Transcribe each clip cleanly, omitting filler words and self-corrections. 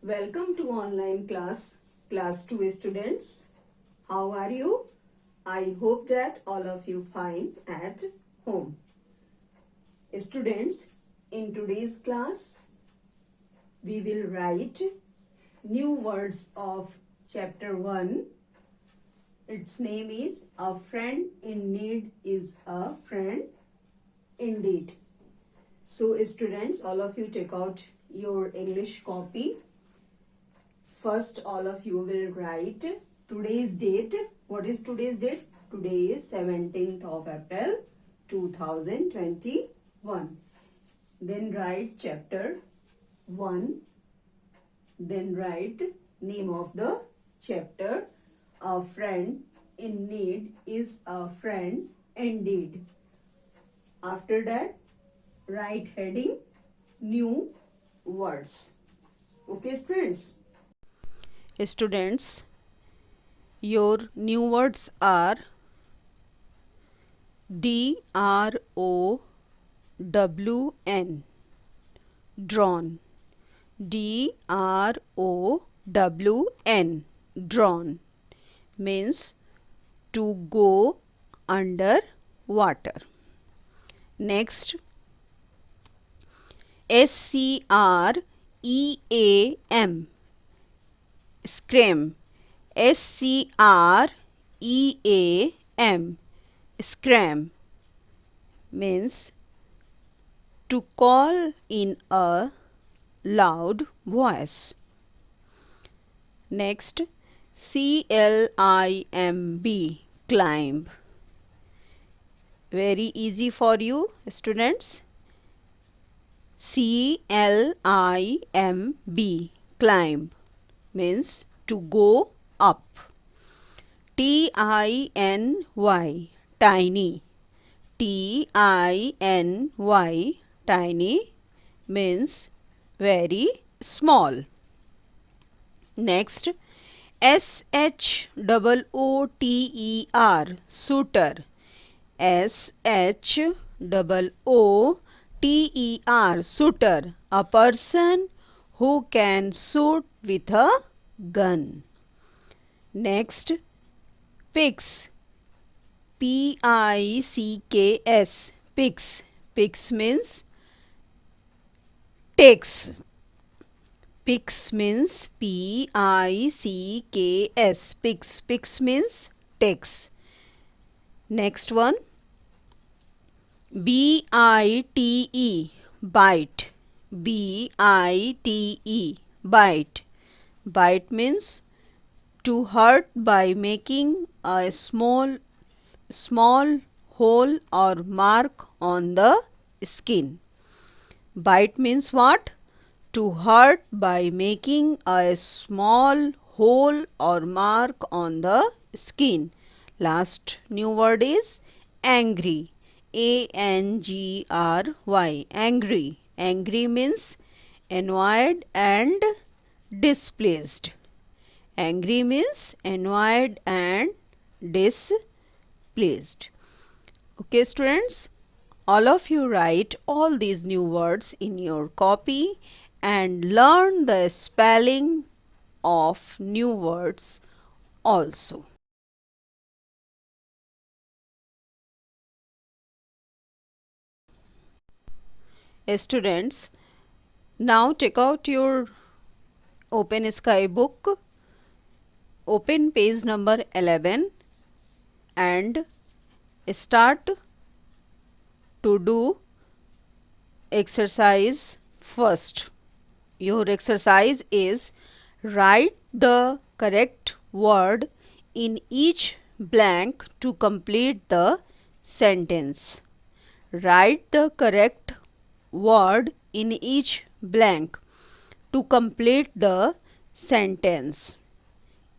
Welcome to online class 2 students. How are you? I hope that all of you fine at home. Students, in today's class, we will write new words of chapter 1. Its name is A Friend in Need is a Friend Indeed. So students, all of you take out your English copy. First, all of you will write today's date. What is today's date? Today is 17th of April 2021. Then write chapter 1. Then write name of the chapter. A friend in need is a friend indeed. After that, write heading new words. Okay, students? Students, your new words are DROWN, drawn. DROWN, drawn means to go under water. Next, SCREAM, scream. SCREAM, scream means to call in a loud voice. Next, CLIMB, climb. Very easy for you students. CLIMB, climb means to go up. TINY, tiny. TINY, tiny means very small. Next, SHOOTER, shooter. SHOOTER, shooter, a person who can shoot with a gun. Next, pigs. PICKS, pigs. Pigs means takes. Pigs means PICKS, pigs. Pigs means takes. Next one, BITE, bite. BITE, bite. Bite means to hurt by making a small hole or mark on the skin. Bite means what? To hurt by making a small hole or mark on the skin. Last new word is angry. ANGRY, angry. Angry means annoyed and displeased. Angry means annoyed and displeased. Okay, students, all of you write all these new words in your copy and learn the spelling of new words also. Students, now take out your Open Sky book, open page number 11 and start to do exercise first. Your exercise is write the correct word in each blank to complete the sentence. Write the correct word in each blank to complete the sentence.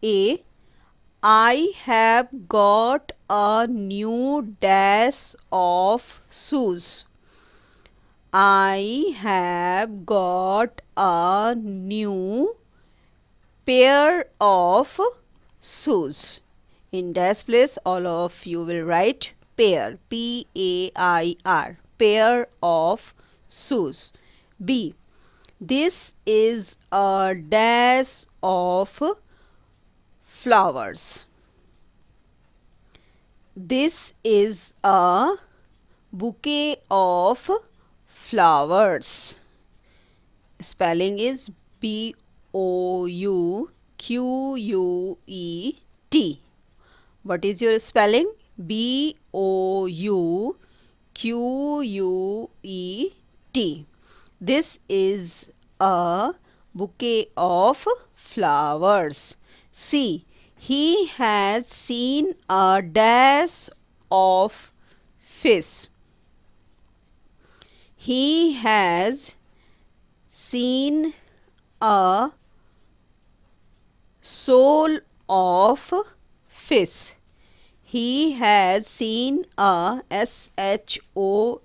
A. I have got a new dash of shoes. I have got a new pair of shoes. In dash place, all of you will write pair. PAIR. Pair of shoes. B. This is a dash of flowers. This is a bouquet of flowers. Spelling is Bouquet. What is your spelling? Bouquet. This is a bouquet of flowers. See, he has seen a dash of fish. He has seen a soul of fish. He has seen a SHOAL,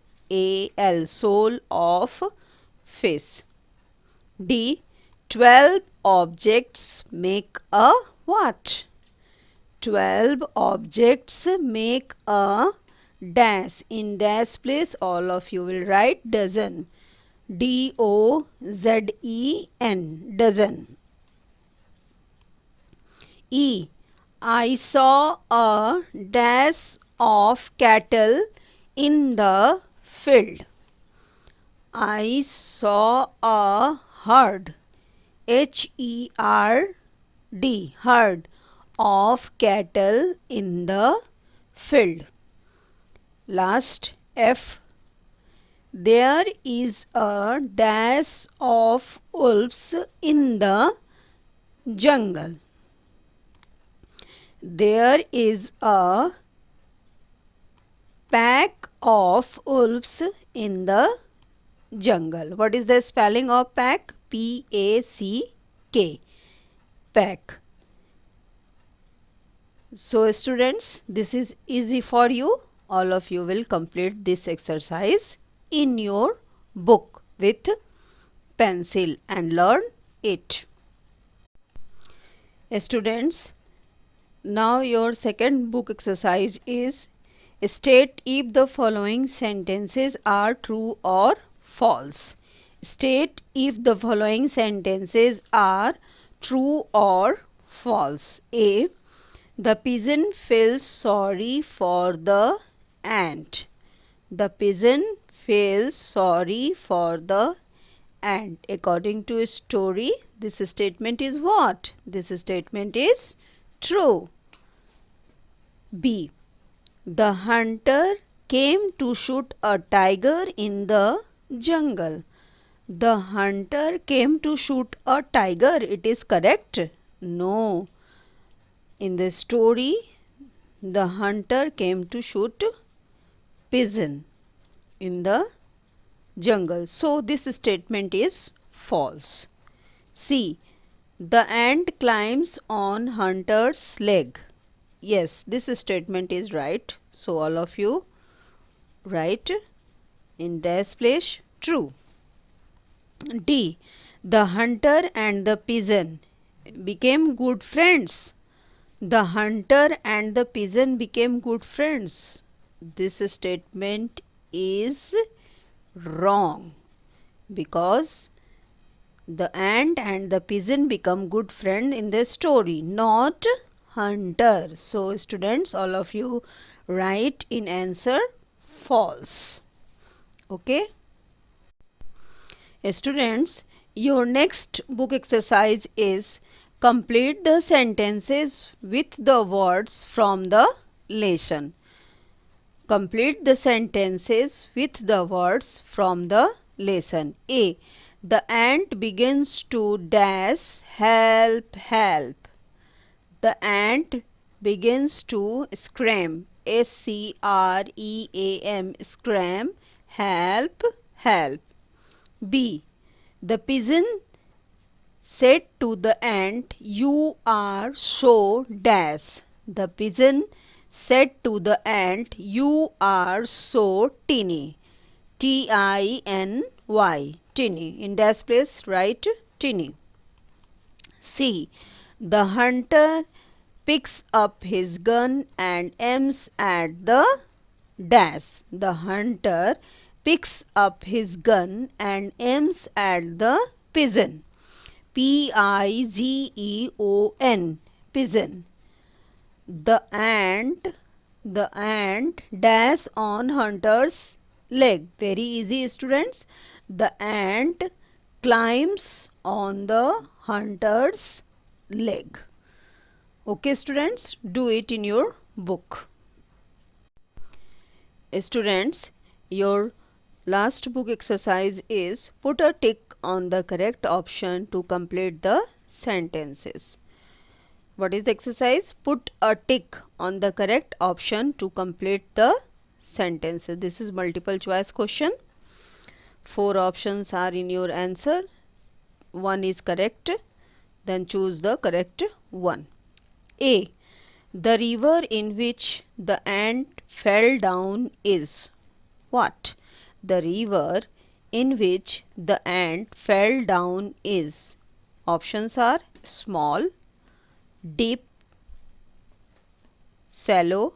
soul of fish. D. 12 objects make a what? 12 objects make a dash. In dash place, all of you will write dozen. DOZEN, dozen. E. I saw a dash of cattle in the field. I saw a herd, HERD, herd of cattle in the field. Last, F. There is a dash of wolves in the jungle. There is a pack of wolves in the jungle. What is the spelling of pack? PACK. Pack. So students, this is easy for you. All of you will complete this exercise in your book with pencil and learn it. Students, now your second book exercise is state if the following sentences are true or false. State if the following sentences are true or false. A. The pigeon feels sorry for the ant. The pigeon feels sorry for the ant. According to a story, this statement is what? This statement is true. B. The hunter came to shoot a tiger in the jungle. The hunter came to shoot a tiger. It is correct? No. In the story, the hunter came to shoot pigeon in the jungle. So this statement is false. C. The ant climbs on hunter's leg. Yes, this statement is right. So all of you write in dash place true. D. The hunter and the pigeon became good friends. The hunter and the pigeon became good friends. This statement is wrong because the ant and the pigeon become good friends in the story, not hunter. So students, all of you write in answer false. Okay. Students, your next book exercise is complete the sentences with the words from the lesson. Complete the sentences with the words from the lesson. A. The ant begins to dash help, help. The ant begins to scream, SCREAM, scream, help, help. B. The pigeon said to the ant, you are so dash. The pigeon said to the ant, you are so tinny. TINY, tinny. In dash place, write tinny. C. The hunter picks up his gun and aims at the dash. The hunter picks up his gun and aims at the pigeon. Pigeon. Pigeon. The ant dash on hunter's leg. Very easy, students. The ant climbs on the hunter's leg. Okay, students, do it in your book. Students, your last book exercise is put a tick on the correct option to complete the sentences. What is the exercise? Put a tick on the correct option to complete the sentences. This is multiple choice question. 4 options are in your answer. 1 is correct. Then choose the correct one. A. The river in which the ant fell down is what? The river in which the ant fell down is. Options are small, deep, shallow,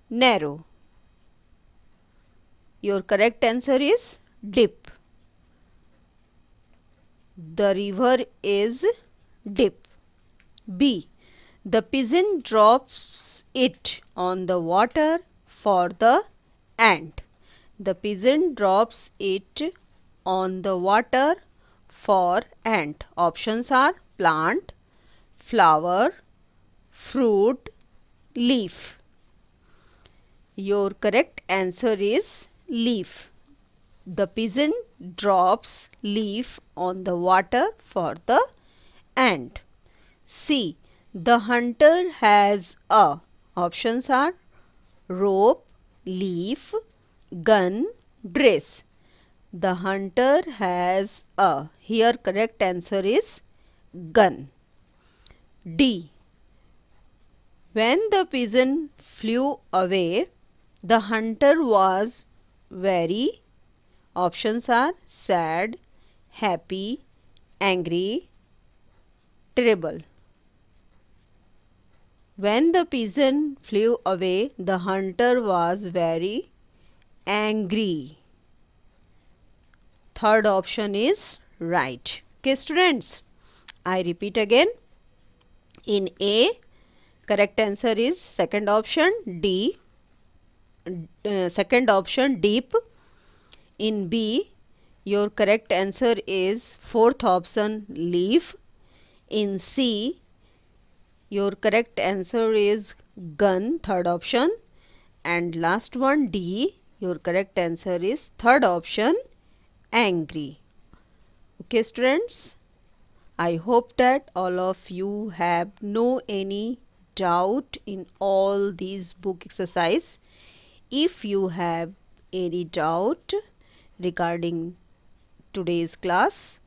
narrow. Your correct answer is deep. The river is deep. B. The pigeon drops it on the water for the ant. The pigeon drops it on the water for ant. Options are plant, flower, fruit, leaf. Your correct answer is leaf. The pigeon drops leaf on the water for the ant. C. The hunter has a. Options are rope, leaf, gun, dress. The hunter has a. Here correct answer is gun. D. When the pigeon flew away, the hunter was very. Options are sad, happy, angry, terrible. When the pigeon flew away, the hunter was very angry. Third option is right. Okay, students, I repeat again. In A, correct answer is second option D. Second option deep. In B, your correct answer is fourth option leaf. In C, your correct answer is gun, third option. And last one D, your correct answer is third option angry. Okay, students, I hope that all of you have no any doubt in all these book exercise. If you have any doubt regarding today's class,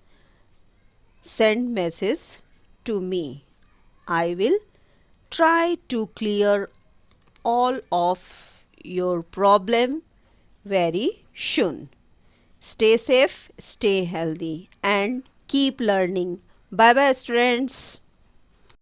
send message to me. I will try to clear all of your problem very soon. Stay safe, stay healthy and keep learning. Bye bye, students.